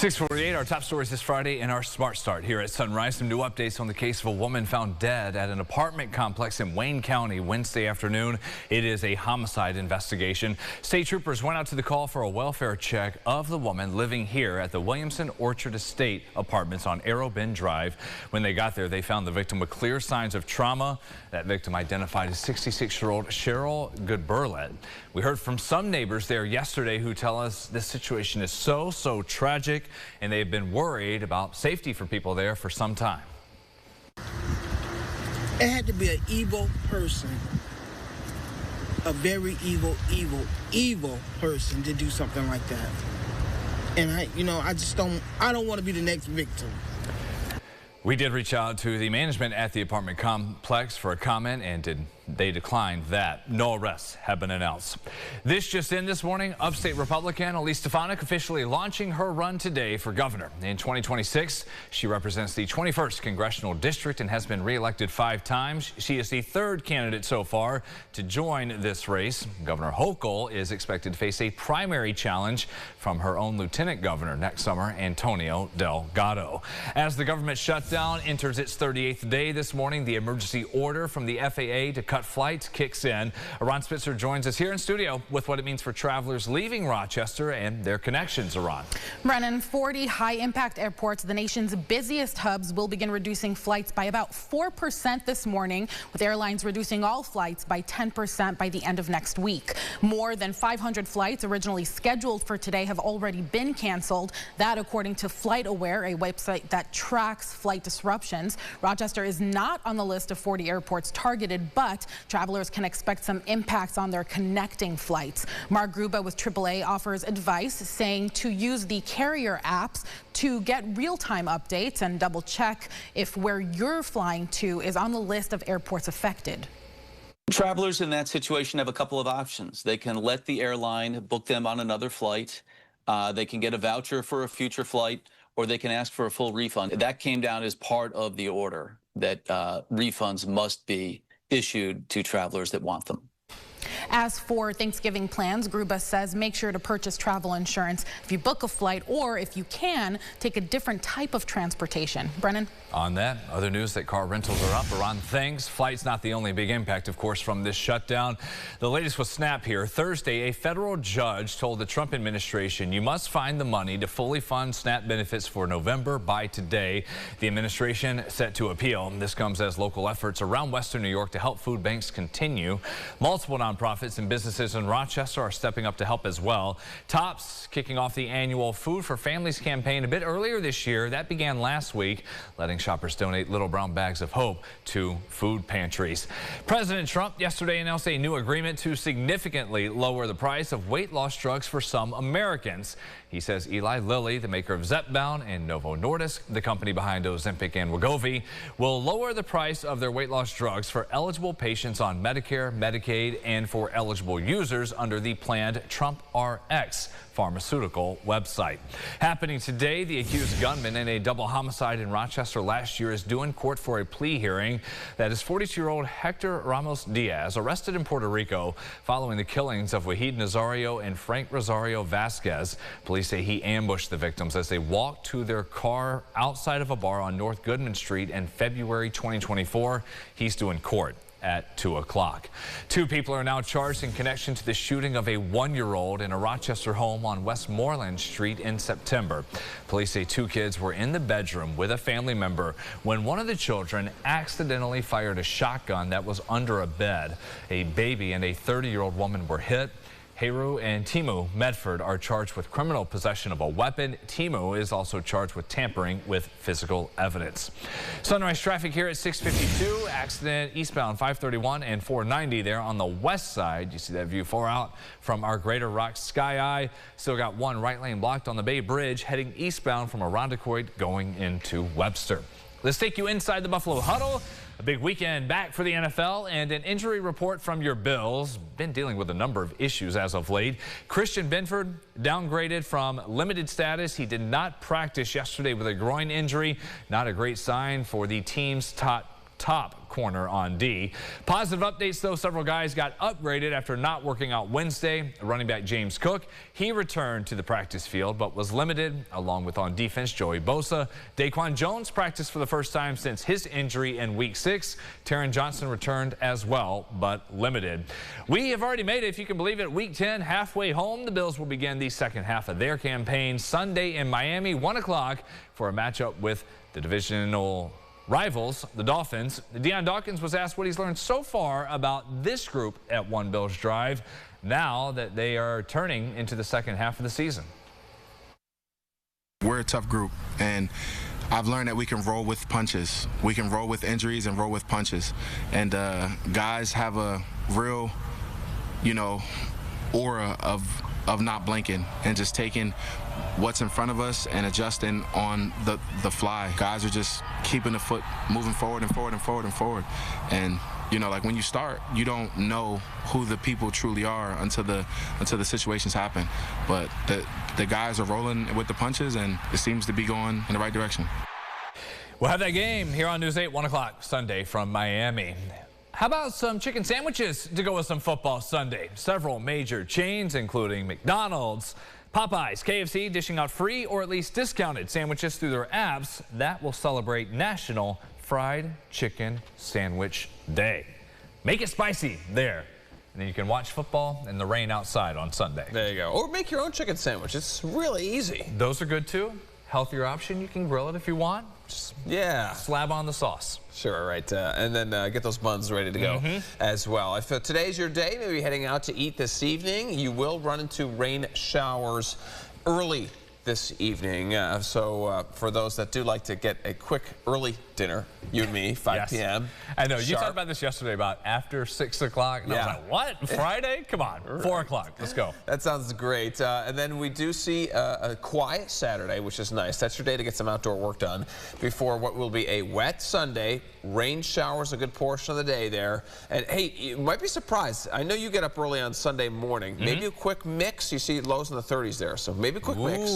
6:48, our top stories this Friday in our Smart Start here at Sunrise. Some new updates on the case of a woman found dead at an apartment complex in Wayne County Wednesday afternoon. It is a homicide investigation. State troopers went out to the call for a welfare check of the woman living here at the Williamson Orchard Estate Apartments on Arrow Bend Drive. When they got there, they found the victim with clear signs of trauma. That victim identified as 66-year-old Cheryl Goodburlet. We heard from some neighbors there yesterday who tell us this situation is so tragic, and they've been worried about safety for people there for some time. It had to be an evil person, a very evil person to do something like that. And I don't want to be the next victim. We did reach out to the management at the apartment complex for a comment, and they declined that. No arrests have been announced. This just in this morning, upstate Republican Elise Stefanik officially launching her run today for governor. In 2026, she represents the 21st Congressional District and has been reelected 5 times. She is the 3rd candidate so far to join this race. Governor Hochul is expected to face a primary challenge from her own lieutenant governor next summer, Antonio Delgado. As the government shutdown enters its 38th day this morning, the emergency order from the FAA to cut flights kicks in. Ron Spitzer joins us here in studio with what it means for travelers leaving Rochester and their connections. Ron. Brennan, 40 high-impact airports, the nation's busiest hubs, will begin reducing flights by about 4% this morning, with airlines reducing all flights by 10% by the end of next week. More than 500 flights originally scheduled for today have already been canceled. That, according to FlightAware, a website that tracks flight disruptions. Rochester is not on the list of 40 airports targeted, but travelers can expect some impacts on their connecting flights. Mark Gruba with AAA offers advice, saying to use the carrier apps to get real-time updates and double-check if where you're flying to is on the list of airports affected. Travelers in that situation have a couple of options. They can let the airline book them on another flight. They can get a voucher for a future flight, or they can ask for a full refund. That came down as part of the order that refunds must be issued to travelers that want them. As for Thanksgiving plans, Gruba says make sure to purchase travel insurance if you book a flight, or if you can, take a different type of transportation. Brennan? On that, other news that car rentals are up. Around things, flights not the only big impact, of course, from this shutdown. The latest with SNAP here. Thursday, a federal judge told the Trump administration you must find the money to fully fund SNAP benefits for November by today. The administration set to appeal. This comes as local efforts around Western New York to help food banks continue. Multiple nonprofits and businesses in Rochester are stepping up to help as well. Tops kicking off the annual Food for Families campaign a bit earlier this year. That began last week, letting shoppers donate little brown bags of hope to food pantries. President Trump yesterday announced a new agreement to significantly lower the price of weight loss drugs for some Americans. He says Eli Lilly, the maker of Zepbound, and Novo Nordisk, the company behind Ozempic and Wegovy, will lower the price of their weight loss drugs for eligible patients on Medicare, Medicaid, and for eligible users under the planned Trump RX pharmaceutical website. Happening today, the accused gunman in a double homicide in Rochester last year is due in court for a plea hearing. That is 42-year-old Hector Ramos Diaz, arrested in Puerto Rico following the killings of Wahid Nazario and Frank Rosario Vasquez. Police say he ambushed the victims as they walked to their car outside of a bar on North Goodman Street in February 2024. He's due in court at 2 o'clock. 2 people are now charged in connection to the shooting of a 1-year-old in a Rochester home on Westmoreland Street in September. Police say 2 kids were in the bedroom with a family member when one of the children accidentally fired a shotgun that was under a bed. A baby and a 30-year-old woman were hit. Heru and Timu Medford are charged with criminal possession of a weapon. Timu is also charged with tampering with physical evidence. Sunrise traffic here at 6:52. Accident eastbound 531 and 490 there on the west side. You see that view far out from our Greater Rock Sky Eye. Still got one right lane blocked on the Bay Bridge heading eastbound from Irondequoit going into Webster. Let's take you inside the Buffalo Huddle. A big weekend back for the NFL and an injury report from your Bills. Been dealing with a number of issues as of late. Christian Benford downgraded from limited status. He did not practice yesterday with a groin injury. Not a great sign for the team's top top corner on D. Positive updates, though. Several guys got upgraded after not working out Wednesday. Running back James Cook, he returned to the practice field but was limited, along with on defense Joey Bosa. Daquan Jones practiced for the first time since his injury in Week 6. Taron Johnson returned as well, but limited. We have already made it, if you can believe it, Week 10 halfway home. The Bills will begin the second half of their campaign Sunday in Miami, 1 o'clock, for a matchup with the divisional rivals, the Dolphins. Deion Dawkins was asked what he's learned so far about this group at One Bills Drive now that they are turning into the second half of the season. We're a tough group, and I've learned that we can roll with punches. We can roll with injuries and roll with punches. And guys have a real, aura of not blinking and just taking what's in front of us and adjusting on the fly. Guys are just keeping the foot moving forward and forward and forward and forward. And like when you start, you don't know who the people truly are until the situations happen. But the guys are rolling with the punches, and it seems to be going in the right direction. We'll have that game here on News 8, 1 o'clock Sunday from Miami. How about some chicken sandwiches to go with some football Sunday? Several major chains, including McDonald's, Popeyes, KFC, dishing out free or at least discounted sandwiches through their apps that will celebrate National Fried Chicken Sandwich Day. Make it spicy there, and then you can watch football in the rain outside on Sunday. There you go. Or make your own chicken sandwich. It's really easy. Those are good too. Healthier option. You can grill it if you want. Just slab on the sauce. Sure, right. And then get those buns ready to go as well. If today's your day, maybe heading out to eat this evening, you will run into rain showers early this evening. So for those that do like to get a quick early dinner, you and me, 5 p.m. I know. You talked about this yesterday about after 6 o'clock. And I was like, what? Friday? Come on. 4 o'clock. Let's go. That sounds great. And then we do see a quiet Saturday, which is nice. That's your day to get some outdoor work done before what will be a wet Sunday. Rain showers a good portion of the day there. And hey, you might be surprised. I know you get up early on Sunday morning. Maybe a quick mix. You see lows in the 30s there. So maybe a quick mix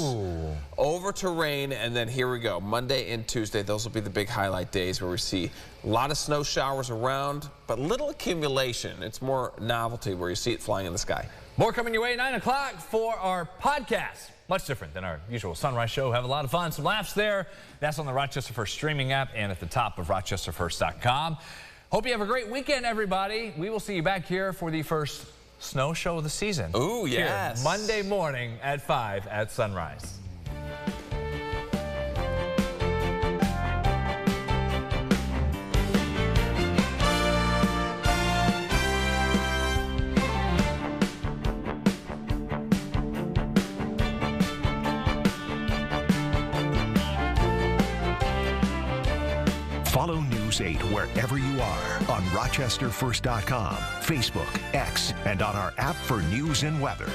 over to rain. And then here we go. Monday and Tuesday, those will be the big highlight days where we see a lot of snow showers around, but little accumulation. It's more novelty where you see it flying in the sky. More coming your way, 9 o'clock for our podcast. Much different than our usual sunrise show. Have a lot of fun, some laughs there. That's on the Rochester First streaming app and at the top of rochesterfirst.com. Hope you have a great weekend, everybody. We will see you back here for the first snow show of the season. Ooh, yes. Here, Monday morning at 5 at sunrise. Follow News 8 wherever you are on rochesterfirst.com, Facebook, X, and on our app for news and weather.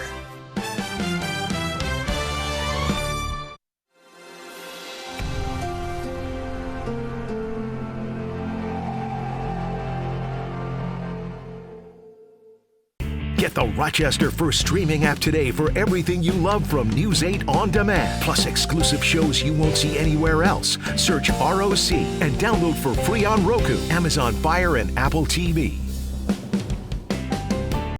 Get the Rochester First streaming app today for everything you love from News 8 On Demand. Plus exclusive shows you won't see anywhere else. Search ROC and download for free on Roku, Amazon Fire, and Apple TV.